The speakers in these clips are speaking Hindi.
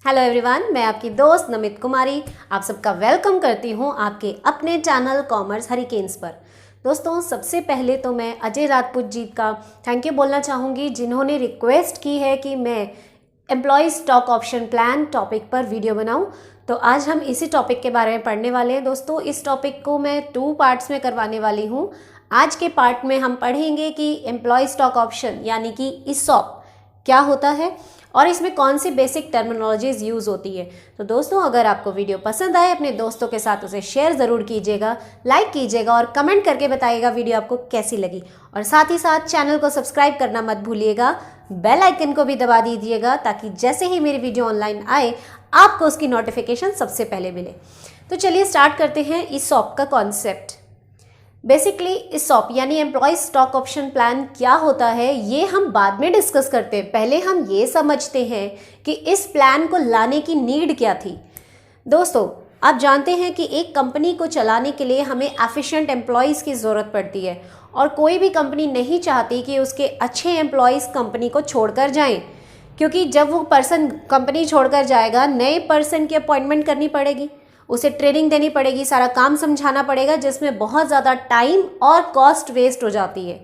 हेलो एवरीवन, मैं आपकी दोस्त नमित कुमारी आप सबका वेलकम करती हूँ आपके अपने चैनल कॉमर्स हरिकेन्स पर। दोस्तों, सबसे पहले तो मैं अजय राजपूत जी का थैंक यू बोलना चाहूँगी, जिन्होंने रिक्वेस्ट की है कि मैं employ stock option plan topic पर वीडियो बनाऊँ। तो आज हम इसी टॉपिक के बारे में पढ़ने वाले हैं। दोस्तों, इस टॉपिक को मैं 2 पार्ट्स में करवाने वाली हूँ। आज के पार्ट में हम पढ़ेंगे कि एम्प्लॉय स्टॉक ऑप्शन यानी कि ESOP क्या होता है और इसमें कौन सी बेसिक टर्मिनोलॉजीज यूज़ होती है। तो दोस्तों, अगर आपको वीडियो पसंद आए अपने दोस्तों के साथ उसे शेयर ज़रूर कीजिएगा, लाइक कीजिएगा और कमेंट करके बताइएगा वीडियो आपको कैसी लगी। और साथ ही साथ चैनल को सब्सक्राइब करना मत भूलिएगा, बेल आइकन को भी दबा दीजिएगा ताकि जैसे ही मेरी वीडियो ऑनलाइन आए आपको उसकी नोटिफिकेशन सबसे पहले मिले। तो चलिए स्टार्ट करते हैं ESOP का कॉन्सेप्ट। बेसिकली ESOP यानी एम्प्लॉय स्टॉक ऑप्शन प्लान क्या होता है ये हम बाद में डिस्कस करते हैं। पहले हम ये समझते हैं कि इस प्लान को लाने की नीड क्या थी। दोस्तों, आप जानते हैं कि एक कंपनी को चलाने के लिए हमें एफिशिएंट एम्प्लॉयज़ की ज़रूरत पड़ती है और कोई भी कंपनी नहीं चाहती कि उसके अच्छे एम्प्लॉयज़ कंपनी को छोड़कर जाएं, क्योंकि जब वो पर्सन कंपनी छोड़कर जाएगा नए पर्सन की अपॉइंटमेंट करनी पड़ेगी, उसे ट्रेनिंग देनी पड़ेगी, सारा काम समझाना पड़ेगा, जिसमें बहुत ज़्यादा टाइम और कॉस्ट वेस्ट हो जाती है।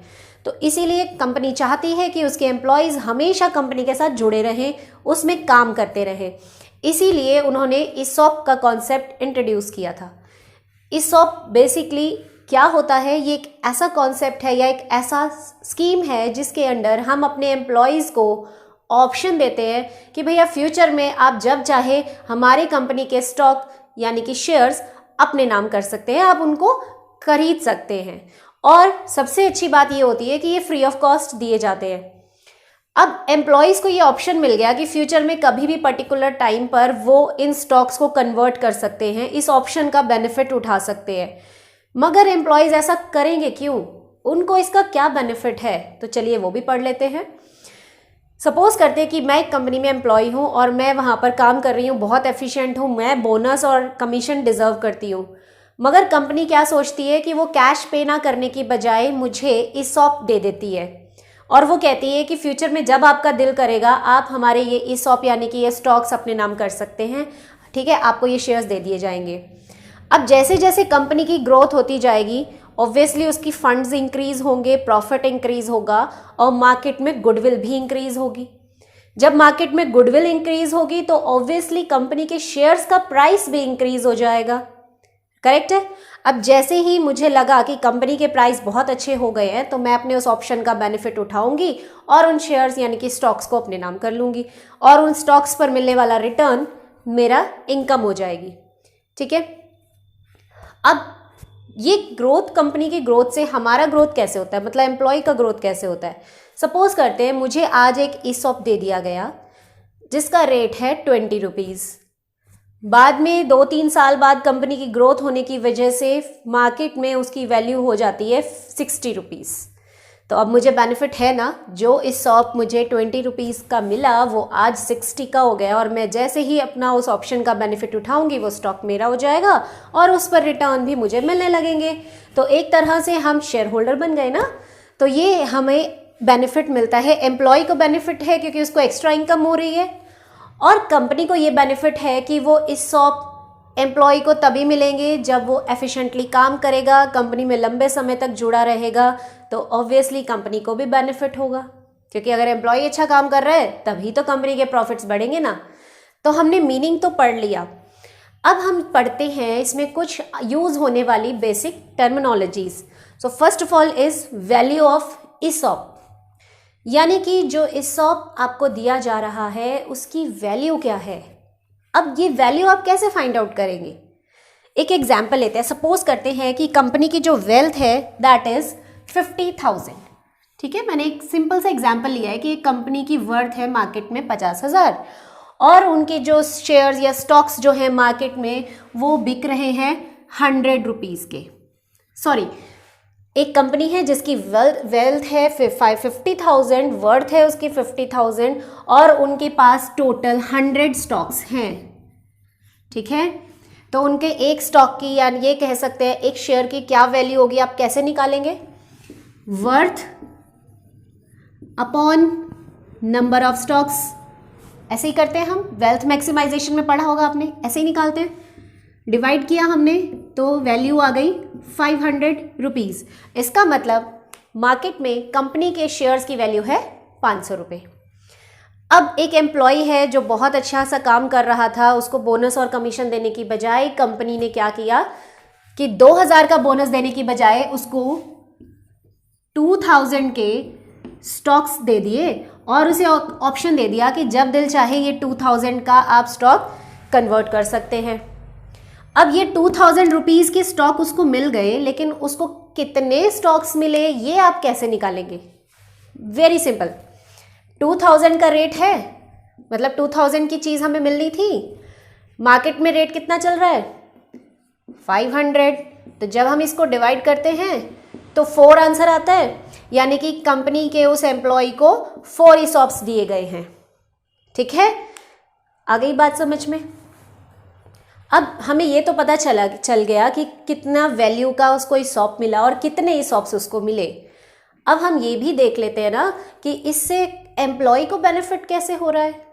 तो इसीलिए कंपनी चाहती है कि उसके एम्प्लॉयज़ हमेशा कंपनी के साथ जुड़े रहें, उसमें काम करते रहें। इसीलिए उन्होंने ESOP का कॉन्सेप्ट इंट्रोड्यूस किया था। ESOP बेसिकली क्या होता है, ये एक ऐसा कॉन्सेप्ट है या एक ऐसा स्कीम है जिसके अंडर हम अपने एम्प्लॉयज़ को ऑप्शन देते हैं कि भैया फ्यूचर में आप जब चाहे हमारे कंपनी के स्टॉक यानी कि शेयर्स अपने नाम कर सकते हैं, आप उनको खरीद सकते हैं। और सबसे अच्छी बात ये होती है कि ये फ्री ऑफ कॉस्ट दिए जाते हैं। अब एम्प्लॉयज़ को ये ऑप्शन मिल गया कि फ्यूचर में कभी भी पर्टिकुलर टाइम पर वो इन स्टॉक्स को कन्वर्ट कर सकते हैं, इस ऑप्शन का बेनिफिट उठा सकते हैं। मगर एम्प्लॉयज़ ऐसा करेंगे क्यों, उनको इसका क्या बेनिफिट है, तो चलिए वो भी पढ़ लेते हैं। सपोज़ करते हैं कि मैं एक कंपनी में एम्प्लॉय हूँ और मैं वहाँ पर काम कर रही हूँ, बहुत एफिशिएंट हूँ, मैं बोनस और कमीशन डिज़र्व करती हूँ। मगर कंपनी क्या सोचती है कि वो कैश पे ना करने की बजाय मुझे ESOP दे देती है और वो कहती है कि फ्यूचर में जब आपका दिल करेगा आप हमारे ये ESOP यानी कि ये स्टॉक्स अपने नाम कर सकते हैं, ठीक है, आपको ये शेयर्स दे दिए जाएंगे। अब जैसे जैसे कंपनी की ग्रोथ होती जाएगी ऑब्वियसली उसकी फंड्स इंक्रीज होंगे, प्रॉफिट इंक्रीज होगा और मार्केट में गुडविल भी इंक्रीज होगी। जब मार्केट में गुडविल इंक्रीज होगी तो ऑब्वियसली कंपनी के शेयर्स का प्राइस भी इंक्रीज हो जाएगा। करेक्ट है। अब जैसे ही मुझे लगा कि कंपनी के प्राइस बहुत अच्छे हो गए हैं तो मैं अपने उस ऑप्शन का बेनिफिट उठाऊंगी और उन शेयर्स यानी कि स्टॉक्स को अपने नाम कर लूंगी और उन स्टॉक्स पर मिलने वाला रिटर्न मेरा इनकम हो जाएगी। ठीक है। अब ये ग्रोथ, कंपनी की ग्रोथ से हमारा ग्रोथ कैसे होता है, मतलब एम्प्लॉय का ग्रोथ कैसे होता है। सपोज करते हैं मुझे आज एक ESOP दे दिया गया जिसका रेट है 20 रुपीज़। बाद में 2-3 साल बाद कंपनी की ग्रोथ होने की वजह से मार्केट में उसकी वैल्यू हो जाती है 60 रुपीज़। तो अब मुझे बेनिफिट है ना, जो ESOP मुझे 20 रुपीज़ का मिला वो आज 60 का हो गया और मैं जैसे ही अपना उस ऑप्शन का बेनिफिट उठाऊंगी वो स्टॉक मेरा हो जाएगा और उस पर रिटर्न भी मुझे मिलने लगेंगे। तो एक तरह से हम शेयर होल्डर बन गए ना। तो ये हमें बेनिफिट मिलता है। एम्प्लॉय को बेनिफिट है क्योंकि उसको एक्स्ट्रा इनकम हो रही है और कंपनी को ये बेनिफिट है कि वो ESOP एम्प्लॉय को तभी मिलेंगे जब वो एफिशिएंटली काम करेगा, कंपनी में लंबे समय तक जुड़ा रहेगा। तो ऑब्वियसली कंपनी को भी बेनिफिट होगा, क्योंकि अगर एम्प्लॉय अच्छा काम कर रहा है तभी तो कंपनी के प्रॉफिट्स बढ़ेंगे ना। तो हमने मीनिंग तो पढ़ लिया। अब हम पढ़ते हैं इसमें कुछ यूज़ होने वाली basic terminologies. So first of all is value of ESOP, यानी कि जो ESOP आपको दिया जा रहा है उसकी वैल्यू क्या है। अब ये वैल्यू आप कैसे फाइंड आउट करेंगे। एक एग्जाम्पल लेते हैं। सपोज करते हैं कि कंपनी की जो वेल्थ है दैट इज 50,000। ठीक है, मैंने एक सिंपल सा एग्जाम्पल लिया है कि एक कंपनी की वर्थ है मार्केट में 50,000 और उनके जो शेयर्स या स्टॉक्स जो है मार्केट में वो बिक रहे हैं 100 रुपीज़ के। सॉरी, एक कंपनी है जिसकी वेल्थ है 50,000, वर्थ है उसकी 50,000 और उनके पास टोटल 100 स्टॉक्स हैं। ठीक है, तो उनके एक स्टॉक की यानी ये कह सकते हैं एक शेयर की क्या वैल्यू होगी, आप कैसे निकालेंगे, worth upon number of stocks ऐसे ही करते हैं हम, वेल्थ मैक्सिमाइजेशन में पढ़ा होगा आपने, ऐसे ही निकालते हैं। डिवाइड किया हमने तो वैल्यू आ गई 500 रुपीज़। इसका मतलब मार्केट में कंपनी के शेयर्स की वैल्यू है 500 रुपये। अब एक एम्प्लॉय है जो बहुत अच्छा सा काम कर रहा था, उसको बोनस और कमीशन देने की बजाय कंपनी ने क्या किया कि 2000 का बोनस देने की बजाय उसको 2000 के स्टॉक्स दे दिए और उसे ऑप्शन दे दिया कि जब दिल चाहे ये 2000 का आप स्टॉक कन्वर्ट कर सकते हैं। अब ये 2000 रुपीज़ के स्टॉक उसको मिल गए, लेकिन उसको कितने स्टॉक्स मिले ये आप कैसे निकालेंगे? वेरी सिंपल, 2000 का रेट है, मतलब 2000 की चीज़ हमें मिलनी थी, मार्केट में रेट कितना चल रहा है 500, तो जब हम इसको डिवाइड करते हैं तो 4 आंसर आता है, यानी कि कंपनी के उस एम्प्लॉय को 4 ESOPs दिए गए हैं। ठीक है, आ गई बात समझ में? अब हमें ये तो पता चल गया कि कितना वैल्यू का उसको ESOP मिला और कितने ESOPs उसको मिले। अब हम ये भी देख लेते हैं ना कि इससे एम्प्लॉय को बेनिफिट कैसे हो रहा है।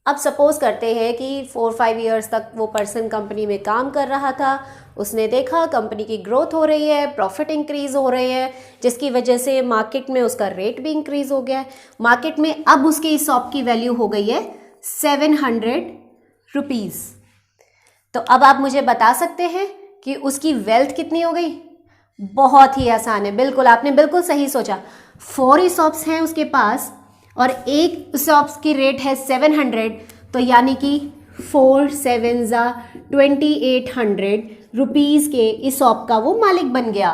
अब सपोज करते हैं कि 4-5 ईयर्स तक वो पर्सन कंपनी में काम कर रहा था, उसने देखा कंपनी की ग्रोथ हो रही है, प्रॉफिट इंक्रीज हो रहे हैं, जिसकी वजह से मार्केट में उसका रेट भी इंक्रीज हो गया है। मार्केट में अब उसके ESOP की वैल्यू हो गई है 700 रुपीज़। तो अब आप मुझे बता सकते हैं कि उसकी वेल्थ कितनी हो गई? बहुत ही आसान है, बिल्कुल आपने बिल्कुल सही सोचा। 4 ESOPs हैं उसके पास और एक ESOPs की रेट है 700, तो यानी कि 4 7 2800 रुपीज़ के ESOP का वो मालिक बन गया।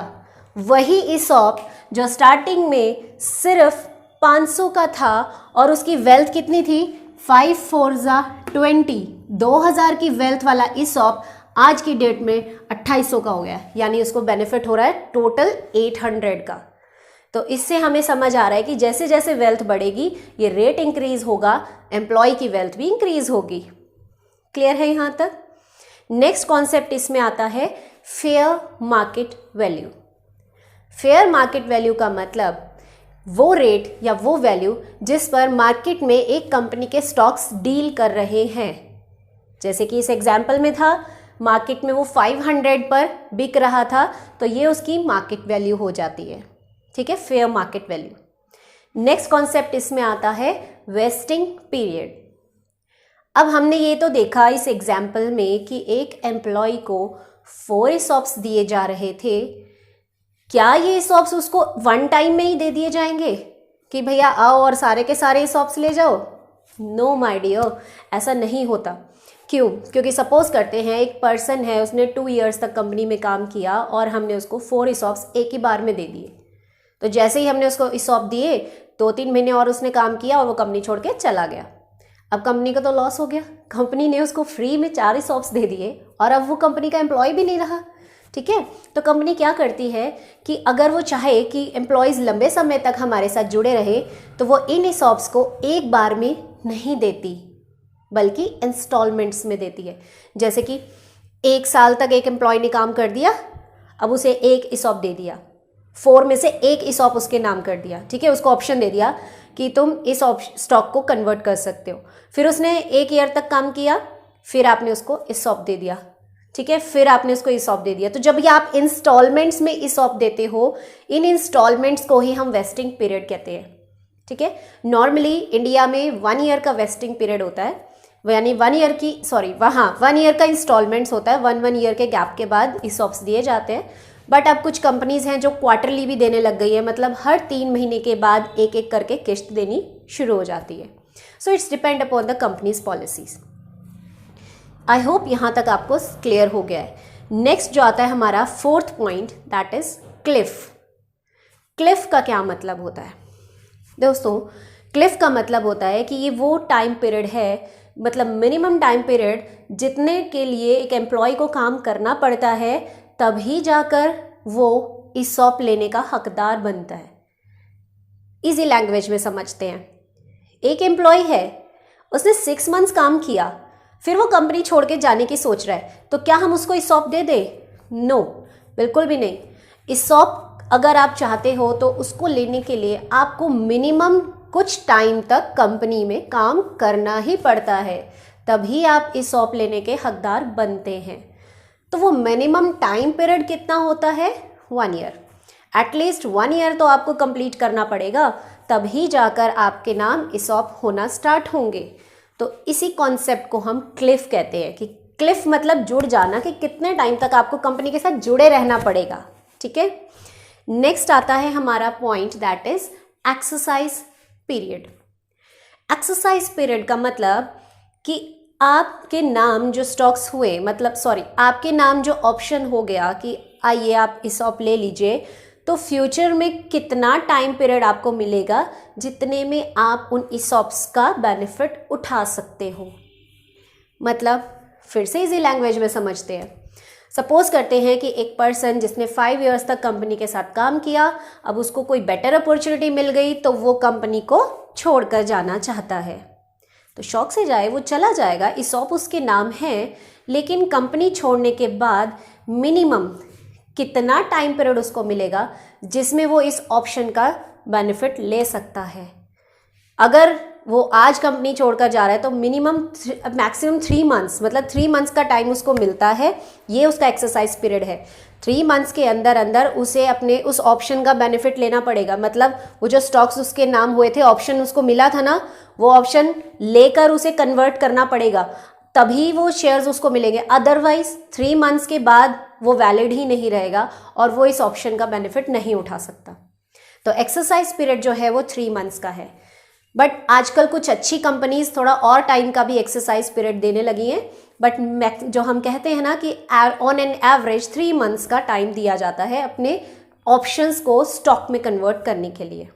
वही ESOP जो स्टार्टिंग में सिर्फ 500 का था और उसकी वेल्थ कितनी थी 5 4 20, 2000 की वेल्थ वाला ESOP आज की डेट में 2800 का हो गया, यानी उसको बेनिफिट हो रहा है टोटल 800 का। तो इससे हमें समझ आ रहा है कि जैसे जैसे वेल्थ बढ़ेगी ये रेट इंक्रीज होगा, एम्प्लॉय की वेल्थ भी इंक्रीज होगी। क्लियर है यहाँ तक? नेक्स्ट कॉन्सेप्ट इसमें आता है fair market value. Fair market value का मतलब वो रेट या वो वैल्यू जिस पर मार्केट में एक कंपनी के स्टॉक्स डील कर रहे हैं। जैसे कि इस एग्जाम्पल में था, मार्केट में वो 500 पर बिक रहा था, तो ये उसकी मार्केट वैल्यू हो जाती है। ठीक है, fair market value. Next concept इसमें आता है वेस्टिंग पीरियड। अब हमने ये तो देखा इस एग्जाम्पल में कि एक एम्प्लॉय को 4 ESOPs दिए जा रहे थे। क्या ये ESOPs उसको वन टाइम में ही दे दिए जाएंगे कि भैया आओ और सारे के सारे ESOPs ले जाओ? नो माय डियर, ऐसा नहीं होता। क्यों? क्योंकि सपोज करते हैं एक पर्सन है, उसने 2 ईयर्स तक कंपनी में काम किया और हमने उसको 4 ESOPs एक ही बार में दे दिए। तो जैसे ही हमने उसको ESOP दिए, 2-3 महीने और उसने काम किया और वो कंपनी छोड़ के चला गया। अब कंपनी का तो लॉस हो गया, कंपनी ने उसको फ्री में 4 ESOPs दे दिए और अब वो कंपनी का एम्प्लॉय भी नहीं रहा। ठीक है, तो कंपनी क्या करती है कि अगर वो चाहे कि एम्प्लॉयज़ लंबे समय तक हमारे साथ जुड़े रहे तो वो इन ESOPs को एक बार में नहीं देती, बल्कि इंस्टॉलमेंट्स में देती है। जैसे कि 1 साल तक एक एम्प्लॉय ने काम कर दिया, अब उसे एक ESOP दे दिया, 4 में से एक ESOP उसके नाम कर दिया। ठीक है, उसको ऑप्शन दे दिया कि तुम इस स्टॉक को कन्वर्ट कर सकते हो। फिर उसने 1 ईयर तक काम किया, फिर आपने उसको ESOP दे दिया। ठीक है, फिर आपने उसको ESOP दे दिया। तो जब ये आप इंस्टॉलमेंट्स में ESOP देते हो, इन इंस्टॉलमेंट्स को ही हम वेस्टिंग पीरियड कहते हैं। ठीक है, नॉर्मली इंडिया में 1 ईयर का वेस्टिंग पीरियड होता है, यानी 1 ईयर की 1 ईयर का इंस्टॉलमेंट्स होता है, 1 ईयर के गैप के बाद ESOPs दिए जाते हैं। बट अब कुछ कंपनीज हैं जो क्वार्टरली भी देने लग गई है, मतलब हर 3 महीने के बाद एक एक करके किस्त देनी शुरू हो जाती है। So it's depend upon the companies policies. I hope यहाँ तक आपको क्लियर हो गया है। नेक्स्ट जो आता है हमारा 4th point, that is Cliff. Cliff का क्या मतलब होता है दोस्तों? क्लिफ का मतलब होता है कि ये वो टाइम पीरियड है, मतलब मिनिमम टाइम पीरियड जितने के लिए एक एम्प्लॉय को काम करना पड़ता है, तभी जाकर वो ESOP लेने का हकदार बनता है। इजी लैंग्वेज में समझते हैं, एक एम्प्लॉय है, उसने 6 मंथ्स काम किया, फिर वो कंपनी छोड़ के जाने की सोच रहा है, तो क्या हम उसको ESOP दे दें? नो, बिल्कुल भी नहीं। ESOP अगर आप चाहते हो तो उसको लेने के लिए आपको मिनिमम कुछ टाइम तक कंपनी में काम करना ही पड़ता है, तभी आप ESOP लेने के हकदार बनते हैं। तो वो मिनिमम टाइम पीरियड कितना होता है? 1 ईयर। एटलीस्ट 1 ईयर तो आपको कंप्लीट करना पड़ेगा, तभी जाकर आपके नाम ESOP होना स्टार्ट होंगे। तो इसी कॉन्सेप्ट को हम क्लिफ कहते हैं कि क्लिफ मतलब जुड़ जाना, कि कितने टाइम तक आपको कंपनी के साथ जुड़े रहना पड़ेगा। ठीक है, नेक्स्ट आता है हमारा point, that is exercise period. Exercise period का मतलब कि आपके नाम जो स्टॉक्स हुए, मतलब सॉरी, आपके नाम जो ऑप्शन हो गया कि आइए आप ESOP ले लीजिए, तो फ्यूचर में कितना टाइम पीरियड आपको मिलेगा जितने में आप उन ESOPs का बेनिफिट उठा सकते हो। मतलब फिर से इजी लैंग्वेज में समझते हैं। सपोज करते हैं कि एक पर्सन जिसने 5 इयर्स तक कंपनी के साथ काम किया, अब उसको कोई बेटर अपॉर्चुनिटी मिल गई तो वो कंपनी को छोड़कर जाना चाहता है। तो शौक से जाए, वो चला जाएगा, ESOP उसके नाम है, लेकिन कंपनी छोड़ने के बाद मिनिमम कितना टाइम पीरियड उसको मिलेगा जिसमें वो इस ऑप्शन का बेनिफिट ले सकता है। अगर वो आज कंपनी छोड़कर जा रहा है तो मैक्सिमम 3 मंथ्स, मतलब 3 मंथ्स का टाइम उसको मिलता है। ये उसका एक्सरसाइज पीरियड है। 3 मंथ्स के अंदर अंदर उसे अपने उस ऑप्शन का बेनिफिट लेना पड़ेगा। मतलब वो जो स्टॉक्स उसके नाम हुए थे, ऑप्शन उसको मिला था ना, वो ऑप्शन लेकर उसे कन्वर्ट करना पड़ेगा, तभी वो शेयर्स उसको मिलेंगे। अदरवाइज 3 मंथ्स के बाद वो वैलिड ही नहीं रहेगा और वो इस ऑप्शन का बेनिफिट नहीं उठा सकता। तो एक्सरसाइज पीरियड जो है वो 3 मंथ्स का है। बट आजकल कुछ अच्छी कंपनीज थोड़ा और टाइम का भी एक्सरसाइज पीरियड देने लगी हैं, बट जो हम कहते हैं ना कि ऑन एन एवरेज 3 मंथ्स का टाइम दिया जाता है अपने ऑप्शंस को स्टॉक में कन्वर्ट करने के लिए।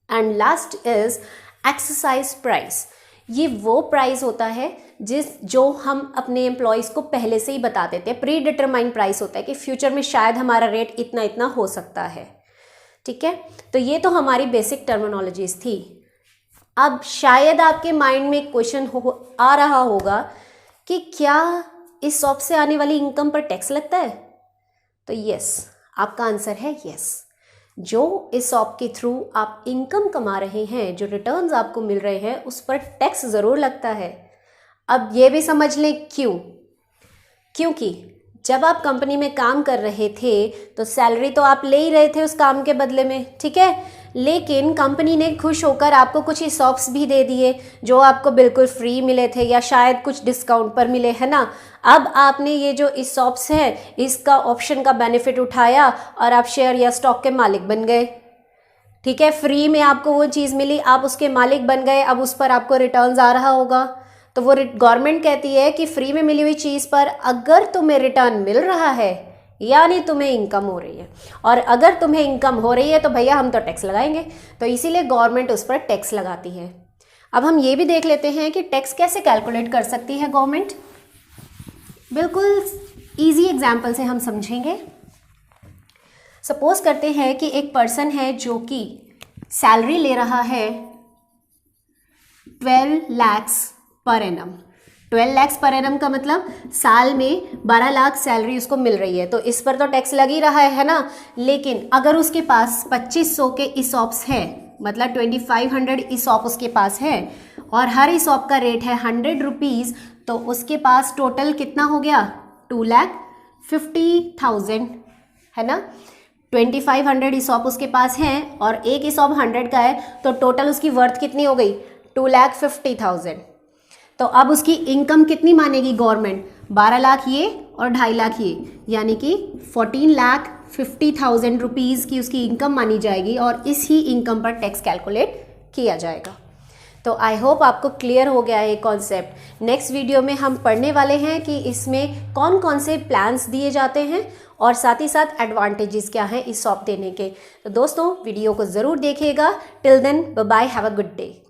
And last is exercise price. ये वो प्राइस होता है जो हम अपने एम्प्लॉयज़ को पहले से ही बता देते हैं। प्री डिटरमाइंड प्राइस होता है कि फ्यूचर में शायद हमारा रेट इतना इतना हो सकता है। ठीक है, तो ये तो हमारी बेसिक टर्मिनोलॉजीज थी। अब शायद आपके माइंड में क्वेश्चन आ रहा होगा कि क्या ESOP से आने वाली इनकम पर टैक्स लगता है? तो यस, आपका आंसर है यस। जो ESOP के थ्रू आप इनकम कमा रहे हैं, जो रिटर्न्स आपको मिल रहे हैं, उस पर टैक्स ज़रूर लगता है। अब ये भी समझ लें क्यों। क्योंकि जब आप कंपनी में काम कर रहे थे तो सैलरी तो आप ले ही रहे थे उस काम के बदले में, ठीक है, लेकिन कंपनी ने खुश होकर आपको कुछ ESOPs भी दे दिए जो आपको बिल्कुल फ्री मिले थे या शायद कुछ डिस्काउंट पर मिले, है ना। अब आपने ये जो ESOPs है इसका ऑप्शन का बेनिफिट उठाया और आप शेयर या स्टॉक के मालिक बन गए। ठीक है, फ्री में आपको वो चीज़ मिली, आप उसके मालिक बन गए, अब उस पर आपको रिटर्न्स आ रहा होगा। तो वो गवर्नमेंट कहती है कि फ्री में मिली हुई चीज़ पर अगर तुम्हें रिटर्न मिल रहा है यानी तुम्हें इनकम हो रही है, और अगर तुम्हें इनकम हो रही है तो भैया हम तो टैक्स लगाएंगे। तो इसीलिए गवर्नमेंट उस पर टैक्स लगाती है। अब हम ये भी देख लेते हैं कि टैक्स कैसे कैलकुलेट कर सकती है गवर्नमेंट। बिल्कुल ईजी एग्जाम्पल से हम समझेंगे। सपोज करते हैं कि एक पर्सन है जो कि सैलरी ले रहा है 12 lakh per annum. 12 lakh per annum का मतलब साल में 12 लाख सैलरी उसको मिल रही है, तो इस पर तो टैक्स लग ही रहा है ना। लेकिन अगर उसके पास 2500 के ESOPs है, मतलब 2500 ESOP उसके पास है और हर ESOP का रेट है 100 रुपीज़, तो उसके पास टोटल कितना हो गया? 2,50,000, है ना। 2500 ESOP उसके पास है और एक ESOP 100 का है, तो टोटल उसकी वर्थ कितनी हो गई? 2,50,000। तो अब उसकी इनकम कितनी मानेगी गवर्नमेंट? 12 लाख ये और 2.5 लाख ये, यानी कि 14,50,000 रुपीज़ की उसकी इनकम मानी जाएगी और इस ही इनकम पर टैक्स कैलकुलेट किया जाएगा। तो आई होप आपको क्लियर हो गया है ये कॉन्सेप्ट। नेक्स्ट वीडियो में हम पढ़ने वाले हैं कि इसमें कौन कौन से प्लान्स दिए जाते हैं और साथ ही साथ एडवांटेजेस क्या हैं ESOP देने के। तो दोस्तों वीडियो को ज़रूर देखिएगा। Till then bye bye, have a good day.